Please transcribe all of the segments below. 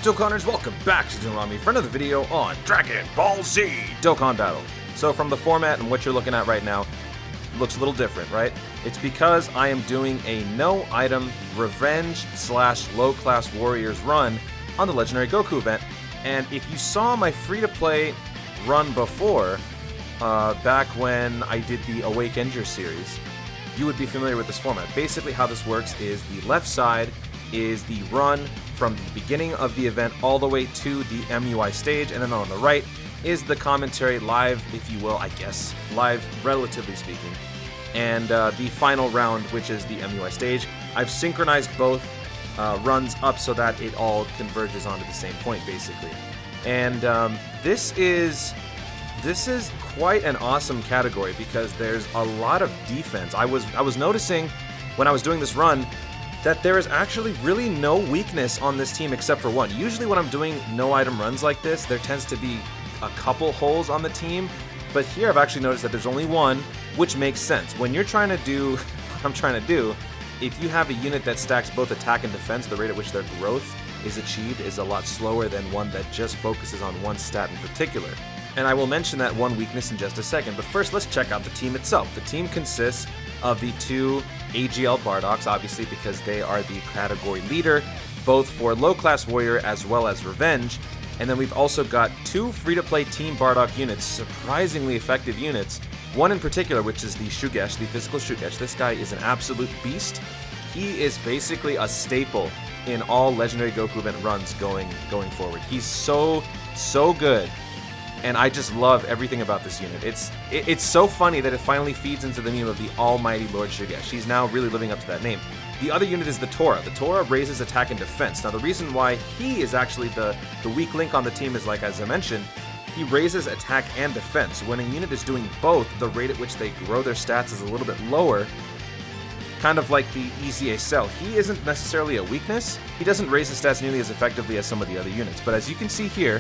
Dokkaners? Welcome back to Dorami for another video on Dragon Ball Z Dokkan Battle. So from the format and what you're looking at right now, it looks a little different, right? It's because I am doing a no-item revenge / low-class warriors run on the Legendary Goku event. And if you saw my free-to-play run before, back when I did the Awake Enger series, you would be familiar with this format. Basically how this works is the left side is the run from the beginning of the event all the way to the MUI stage, and then on the right is the commentary live, if you will, I guess, live relatively speaking, and the final round, which is the MUI stage. I've synchronized both runs up so that it all converges onto the same point, basically. And this is quite an awesome category because there's a lot of defense. I was noticing when I was doing this run that there is actually really no weakness on this team except for one. Usually when I'm doing no-item runs like this, there tends to be a couple holes on the team, but here I've actually noticed that there's only one, which makes sense. When you're trying to do what I'm trying to do, if you have a unit that stacks both attack and defense, the rate at which their growth is achieved is a lot slower than one that just focuses on one stat in particular. And I will mention that one weakness in just a second, but first let's check out the team itself. The team consists of the two AGL Bardocks, obviously because they are the category leader, both for low-class warrior as well as revenge. And then we've also got two free-to-play Team Bardock units, surprisingly effective units. One in particular, which is the SHUGESH, the physical SHUGESH. This guy is an absolute beast. He is basically a staple in all Legendary Goku event runs going forward. He's so good. And I just love everything about this unit. It's so funny that it finally feeds into the meme of the almighty Lord SHUGESH. He's now really living up to that name. The other unit is the TORA. The TORA raises attack and defense. Now the reason why he is actually the weak link on the team is, like as I mentioned, he raises attack and defense. When a unit is doing both, the rate at which they grow their stats is a little bit lower, kind of like the EZA Cell. He isn't necessarily a weakness. He doesn't raise his stats nearly as effectively as some of the other units. But as you can see here,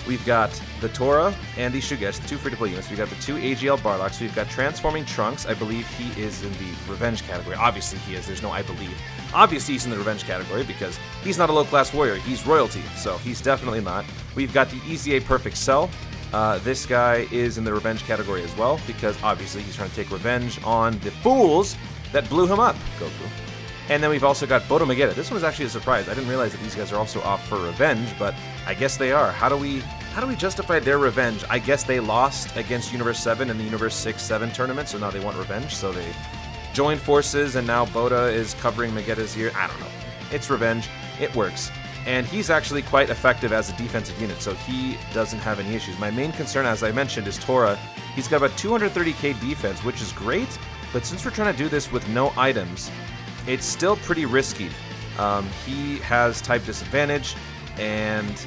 we've got the TORA and the SHUGESH, the two free-to-play units. We've got the two AGL Bardocks. We've got Transforming Trunks. I believe he is in the Revenge category. Obviously he is. There's no I believe. Obviously he's in the Revenge category because he's not a low-class warrior. He's royalty, so he's definitely not. We've got the EZA Perfect Cell. This guy is in the Revenge category as well because obviously he's trying to take revenge on the fools that blew him up, Goku. And then we've also got Bota Magetta. This one was actually a surprise. I didn't realize that these guys are also off for revenge, but I guess they are. How do we justify their revenge? I guess they lost against Universe 7 in the Universe 6-7 tournament, so now they want revenge, so they joined forces, and now Bota is covering Magetta's ear. I don't know. It's revenge. It works. And he's actually quite effective as a defensive unit, so he doesn't have any issues. My main concern, as I mentioned, is TORA. He's got about 230k defense, which is great, but since we're trying to do this with no items, it's still pretty risky. He has type disadvantage, and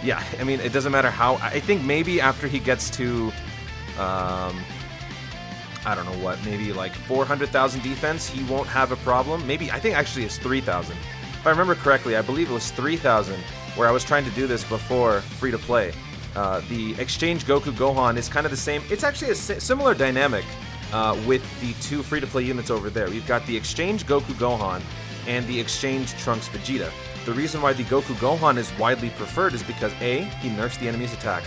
yeah, I mean, it doesn't matter how. I think maybe after he gets to, I don't know what, maybe like 400,000 defense, he won't have a problem. Maybe, I think actually it's 3,000. If I remember correctly, I believe it was 3,000 where I was trying to do this before free to play. The Exchange Goku Gohan is kind of the same. It's actually a similar dynamic with the two free-to-play units over there. We've got the Exchange Goku Gohan and the Exchange Trunks Vegeta. The reason why the Goku Gohan is widely preferred is because A, he nerfs the enemy's attack,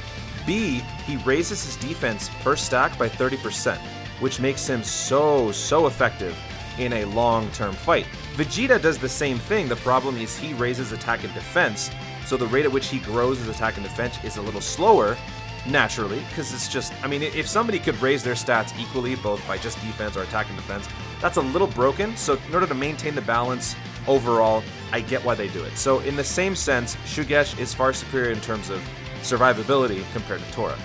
B, he raises his defense per stack by 30%, which makes him so effective in a long-term fight. Vegeta does the same thing. The problem is he raises attack and defense, so the rate at which he grows his attack and defense is a little slower, naturally, because it's just, I mean, if somebody could raise their stats equally, both by just defense or attack and defense, that's a little broken. So in order to maintain the balance overall, I get why they do it. So in the same sense, SHUGESH is far superior in terms of survivability compared to TORA.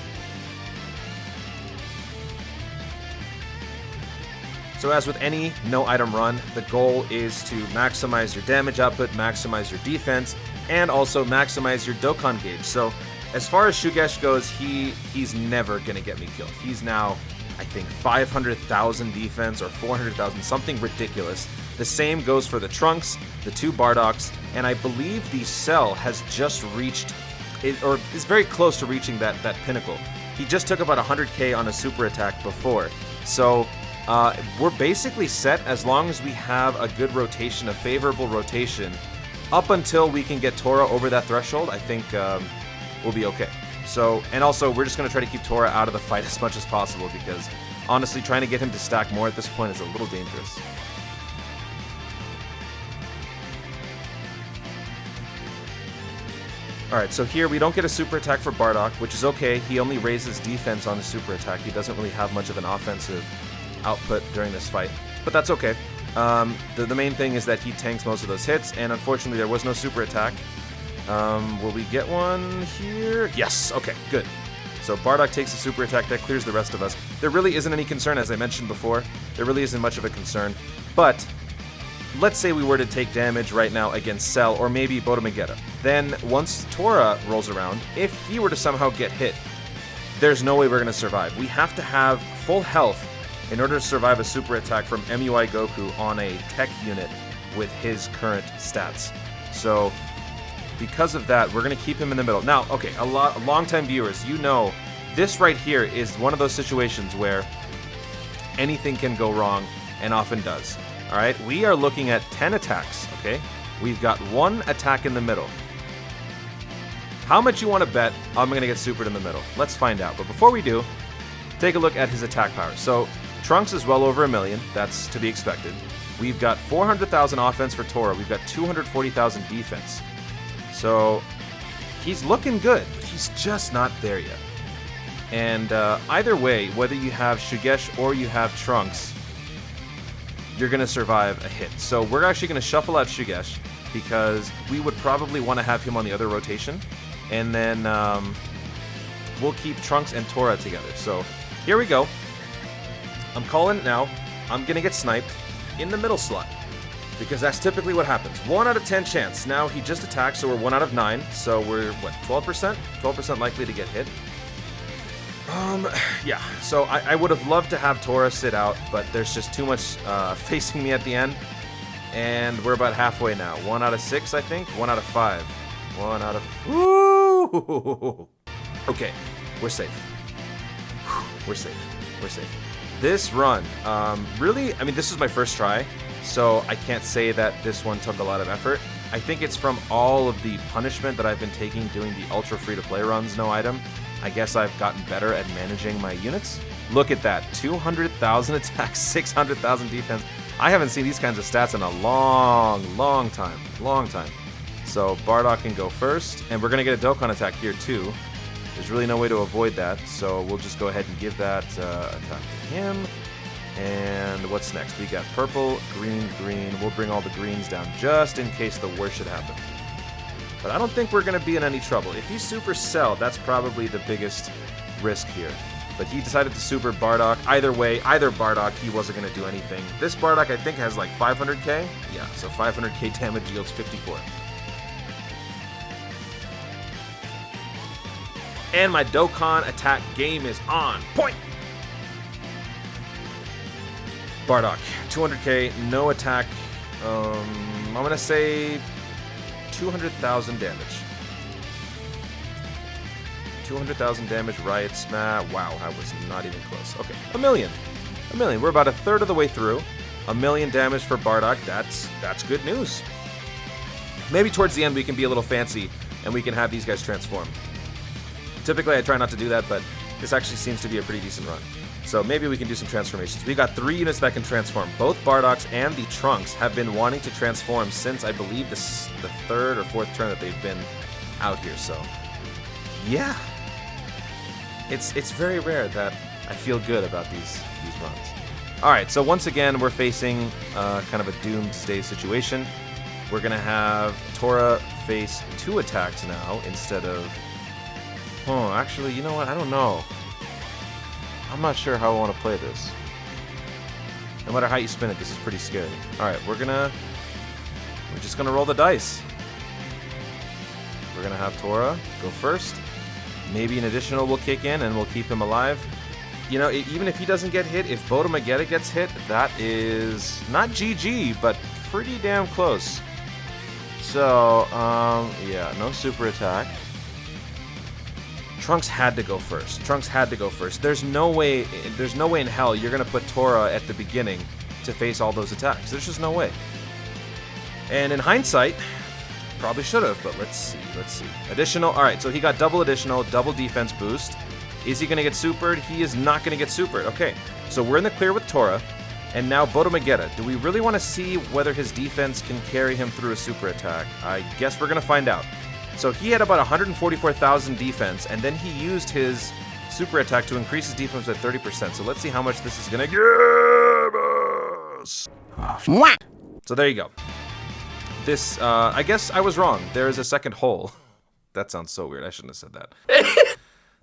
So as with any no-item run, the goal is to maximize your damage output, maximize your defense, and also maximize your Dokkan gauge. So as far as SHUGESH goes, he's never going to get me killed. He's now, I think, 500,000 defense or 400,000, something ridiculous. The same goes for the Trunks, the two Bardocks, and I believe the Cell has just reached, or is very close to reaching that pinnacle. He just took about 100k on a super attack before. So we're basically set as long as we have a good rotation, a favorable rotation up until we can get TORA over that threshold, I think we'll be okay. So, and also, we're just going to try to keep TORA out of the fight as much as possible, because honestly, trying to get him to stack more at this point is a little dangerous. Alright, so here we don't get a super attack for Bardock, which is okay. He only raises defense on the super attack. He doesn't really have much of an offensive output during this fight, but that's okay. The main thing is that he tanks most of those hits, and unfortunately there was no super attack. Will we get one here? Yes, okay, good. So Bardock takes the super attack, that clears the rest of us. There really isn't any concern, as I mentioned before. There really isn't much of a concern, but let's say we were to take damage right now against Cell, or maybe Bota Magetta. Then, once TORA rolls around, if he were to somehow get hit, there's no way we're going to survive. We have to have full health in order to survive a super attack from MUI Goku on a tech unit with his current stats. So, because of that, we're going to keep him in the middle. Now, okay, long-time viewers, you know, this right here is one of those situations where anything can go wrong, and often does. Alright, we are looking at 10 attacks, okay? We've got 1 attack in the middle. How much you want to bet I'm going to get supered in the middle? Let's find out. But before we do, take a look at his attack power. So, Trunks is well over 1 million. That's to be expected. We've got 400,000 offense for TORA. We've got 240,000 defense. So, he's looking good, but he's just not there yet. And either way, whether you have SHUGESH or you have Trunks, you're going to survive a hit. So we're actually going to shuffle out SHUGESH, because we would probably want to have him on the other rotation. And then we'll keep Trunks and TORA together. So here we go. I'm calling it now. I'm going to get sniped in the middle slot, because that's typically what happens. 1 out of 10 chance. Now he just attacked, so we're 1 out of 9. So we're, what, 12%? 12% likely to get hit. Yeah, so I would have loved to have TORA sit out, but there's just too much facing me at the end. And we're about halfway now. 1 out of 6, I think? 1 out of 5. 1 out of... Woo! Okay, we're safe. We're safe. We're safe. This run, really, I mean, this is my first try, so I can't say that this one took a lot of effort. I think it's from all of the punishment that I've been taking doing the ultra free-to-play runs, no item. I guess I've gotten better at managing my units. Look at that, 200,000 attacks, 600,000 defense. I haven't seen these kinds of stats in a long time. So Bardock can go first, and we're going to get a Dokkan attack here too. There's really no way to avoid that, so we'll just go ahead and give that attack to him. And what's next? We got purple, green, green. We'll bring all the greens down just in case the worst should happen. But I don't think we're going to be in any trouble. If he's Super Cell, that's probably the biggest risk here. But he decided to Super Bardock. Either way, either Bardock, he wasn't going to do anything. This Bardock, I think, has like 500k. Yeah, so 500k damage yields 54. And my Dokkan attack game is on point! Bardock, 200k, no attack. I'm going to say 200,000 damage. 200,000 damage, Riot Smash. Wow, I was not even close. Okay, a million. We're about a third of the way through. 1 million damage for Bardock. That's good news. Maybe towards the end we can be a little fancy and we can have these guys transform. Typically I try not to do that, but this actually seems to be a pretty decent run. So maybe we can do some transformations. We've got 3 units that can transform. Both Bardocks and the Trunks have been wanting to transform since, I believe, the 3rd or 4th turn that they've been out here. So, yeah. It's very rare that I feel good about these runs. Alright, so once again, we're facing kind of a doomsday situation. We're going to have TORA face 2 attacks now instead of... Oh, actually, you know what? I don't know. I'm not sure how I want to play this. No matter how you spin it, this is pretty scary. Alright, we're just gonna roll the dice. We're gonna have TORA go first. Maybe an additional will kick in and we'll keep him alive. You know, even if he doesn't get hit, if Bota Magetta gets hit, that is not GG, but pretty damn close. So, yeah, no super attack. Trunks had to go first. There's no way in hell you're gonna put TORA at the beginning to face all those attacks. There's just no way. And in hindsight, Probably should have, but let's see. Additional. All right, so he got double additional, double defense boost. Is he going to get supered? He is not going to get supered. Okay, so we're in the clear with TORA. And now Bota Magetta. Do we really want to see whether his defense can carry him through a super attack? I guess we're going to find out. So he had about 144,000 defense, and then he used his super attack to increase his defense by 30%. So let's see how much this is going to give us. So there you go. This, I guess I was wrong. There is a second hole. That sounds so weird. I shouldn't have said that.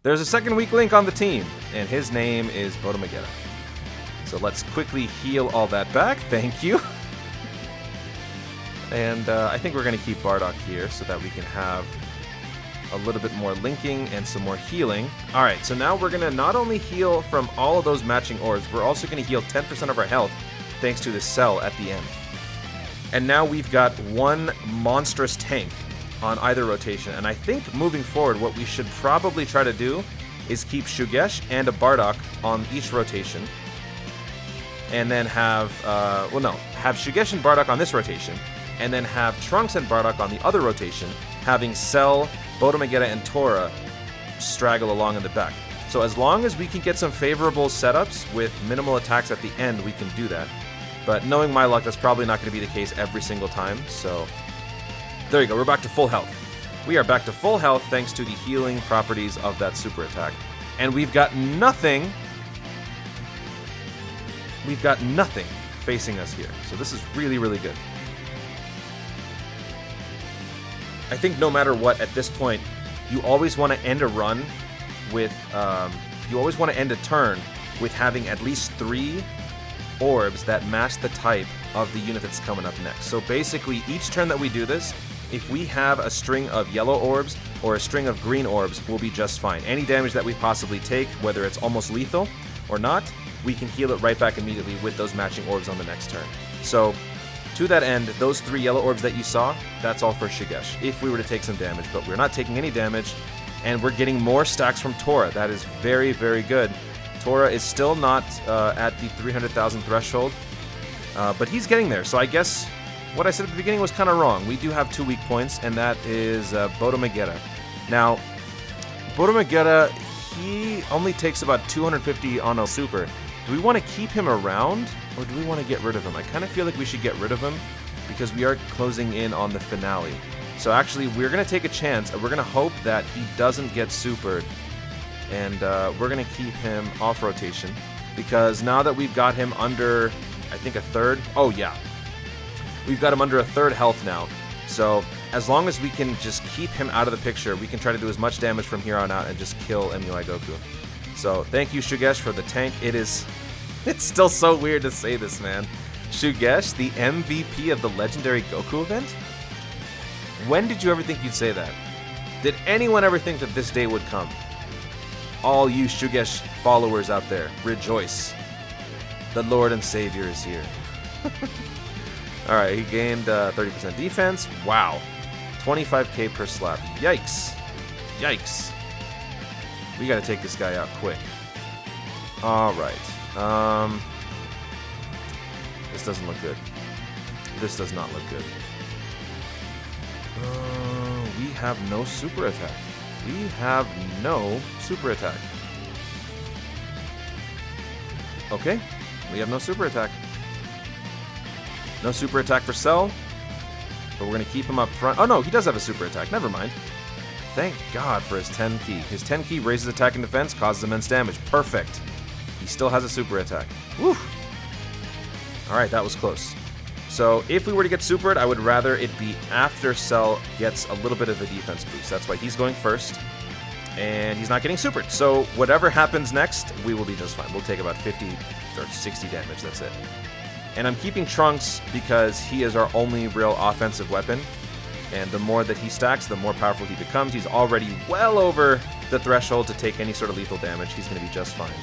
There's a second weak link on the team, and his name is Bota Magetta. So let's quickly heal all that back. Thank you. And I think we're going to keep Bardock here so that we can have a little bit more linking and some more healing. All right, so now we're going to not only heal from all of those matching orbs, we're also going to heal 10% of our health thanks to the cell at the end. And now we've got one monstrous tank on either rotation. And I think moving forward, what we should probably try to do is keep SHUGESH and a Bardock on each rotation. And then have, have SHUGESH and Bardock on this rotation. And then have Trunks and Bardock on the other rotation, having Cell, Bota Magetta, and TORA straggle along in the back. So as long as we can get some favorable setups with minimal attacks at the end, we can do that. But knowing my luck, that's probably not going to be the case every single time. So there you go. We're back to full health. We are back to full health thanks to the healing properties of that super attack. And we've got nothing. We've got nothing facing us here. So this is really, really good. I think no matter what, at this point, you always want to end a run with, you always want to end a turn with having at least 3 orbs that match the type of the unit that's coming up next. So basically, each turn that we do this, if we have a string of yellow orbs or a string of green orbs, we'll be just fine. Any damage that we possibly take, whether it's almost lethal or not, we can heal it right back immediately with those matching orbs on the next turn. So to that end, those 3 yellow orbs that you saw, that's all for SHUGESH, if we were to take some damage. But we're not taking any damage, and we're getting more stacks from TORA. That is very, very good. TORA is still not at the 300,000 threshold, but he's getting there. So I guess what I said at the beginning was kind of wrong. We do have 2 weak points, and that is Bota Magetta. Now, Bota Magetta, he only takes about 250 on a super. Do we want to keep him around, or do we want to get rid of him? I kind of feel like we should get rid of him, because we are closing in on the finale. So actually, we're going to take a chance, and we're going to hope that he doesn't get supered. And we're going to keep him off rotation, because now that we've got him under, I think, a third. Oh, yeah. We've got him under a third health now. So as long as we can just keep him out of the picture, we can try to do as much damage from here on out and just kill MUI Goku. So thank you, SHUGESH, for the tank. It's still so weird to say this, man. SHUGESH, the MVP of the legendary Goku event? When did you ever think you'd say that? Did anyone ever think that this day would come? All you SHUGESH followers out there, rejoice. The Lord and Savior is here. Alright, he gained 30% defense. Wow. 25k per slap. Yikes. Yikes. We gotta take this guy out quick. Alright. This doesn't look good. This does not look good. We have no super attack. We have no super attack. Okay, we have no super attack. No super attack for Cell, but we're going to keep him up front. Oh no, he does have a super attack. Never mind. Thank God for his 10 key. His 10 key raises attack and defense, causes immense damage. Perfect. He still has a super attack. Woo! Alright, that was close. So if we were to get supered, I would rather it be after Cell gets a little bit of a defense boost. That's why he's going first, and he's not getting supered. So whatever happens next, we will be just fine. We'll take about 50 or 60 damage, that's it. And I'm keeping Trunks because he is our only real offensive weapon, and the more that he stacks, the more powerful he becomes. He's already well over the threshold to take any sort of lethal damage. He's going to be just fine.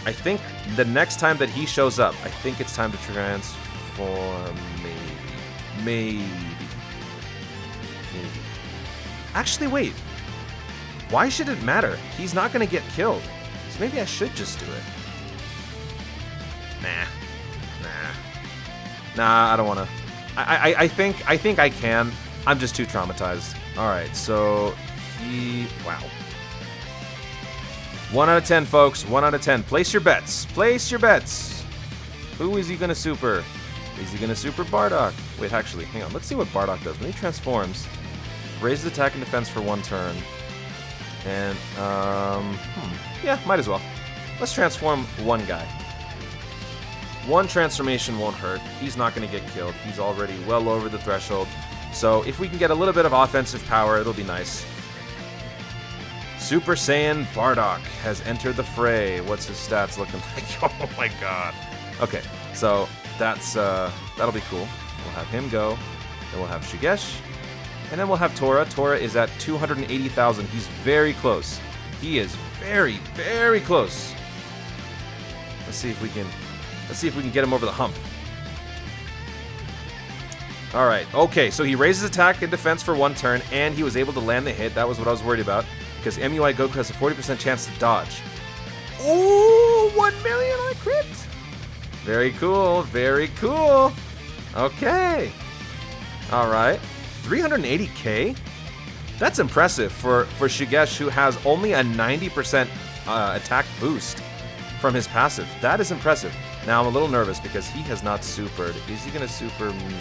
I think the next time that he shows up, I think it's time to transform, maybe. Actually, wait. Why should it matter? He's not going to get killed. So maybe I should just do it. Nah, I don't want to. I think I can, I'm just too traumatized. Alright, so wow. 1 out of 10, folks. 1 out of 10. Place your bets. Place your bets. Who is he going to super? Is he going to super Bardock? Wait, actually, hang on. Let's see what Bardock does. When he transforms, raises attack and defense for 1 turn. And, yeah, might as well. Let's transform 1 guy. 1 transformation won't hurt. He's not going to get killed. He's already well over the threshold. So if we can get a little bit of offensive power, it'll be nice. Super Saiyan Bardock has entered the fray. What's his stats looking like? Oh my god. Okay, so that's that'll be cool. We'll have him go. Then we'll have Shugesh. And then we'll have TORA. TORA is at 280,000. He's very close. He is very, very close. Let's see if we can get him over the hump. Alright, okay, so he raises attack and defense for 1 turn, and he was able to land the hit. That was what I was worried about, because MUI Goku has a 40% chance to dodge. Ooh, 1 million on a crit! Very cool, very cool. Okay. Alright, 380k? That's impressive for Shugesh, who has only a 90% attack boost from his passive. That is impressive. Now, I'm a little nervous because he has not supered. Is he going to super me?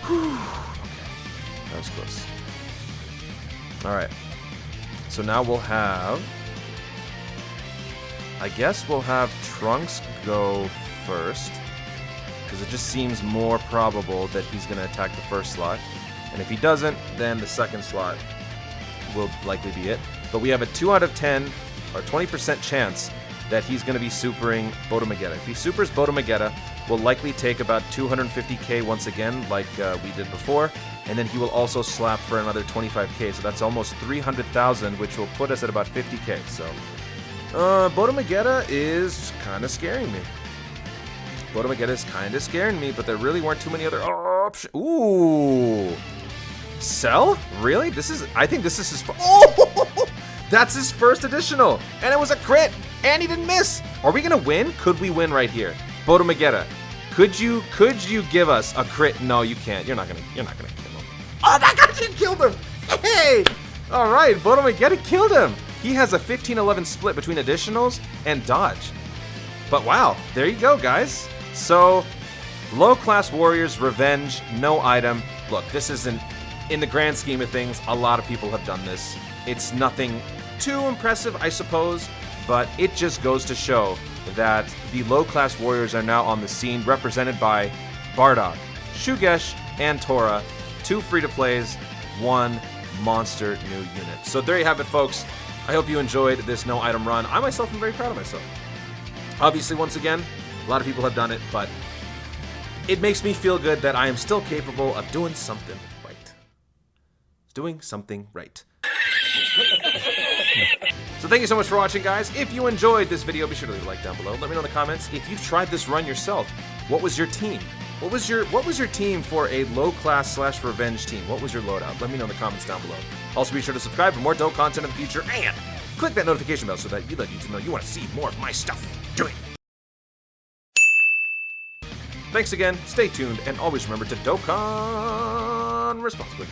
Whew. Okay, that was close. Alright, so now we'll have... I guess we'll have Trunks go first, because it just seems more probable that he's going to attack the first slot. And if he doesn't, then the second slot will likely be it. But we have a 2 out of 10, or 20% chance that he's going to be supering Bota Magetta. If he supers Bota Magetta, we'll likely take about 250k once again, like we did before, and then he will also slap for another 25k, so that's almost 300,000, which will put us at about 50k. So, Bota Magetta is kind of scaring me. Bota Magetta is kind of scaring me, but there really weren't too many other options. Ooh, Cell? Really? I think this is his. Oh, that's his first additional, and it was a crit, and he didn't miss. Are we gonna win? Could we win right here? Bota Magetta, could you give us a crit? No, you can't. You're not gonna kill him. Oh my god, you killed him! Hey! Alright, Bota Magetta killed him! He has a 15-11 split between additionals and dodge. But wow, there you go, guys. So, low-class warriors, revenge, no item. Look, this isn't, in the grand scheme of things, a lot of people have done this. It's nothing too impressive, I suppose, but it just goes to show that the low-class warriors are now on the scene, represented by Bardock, Shugesh, and TORA. 2 free-to-plays, 1 monster new unit. So there you have it, folks. I hope you enjoyed this no-item run. I myself am very proud of myself. Obviously, once again, a lot of people have done it, but it makes me feel good that I am still capable of doing something right. Doing something right. So thank you so much for watching, guys. If you enjoyed this video, be sure to leave a like down below. Let me know in the comments if you've tried this run yourself. What was your team? What was your team for a low class / revenge team? What was your loadout? Let me know in the comments down below. Also, be sure to subscribe for more dope content in the future, and click that notification bell so that you let YouTube know you want to see more of my stuff. Do it. Thanks again. Stay tuned, and always remember to Dokkan responsibly.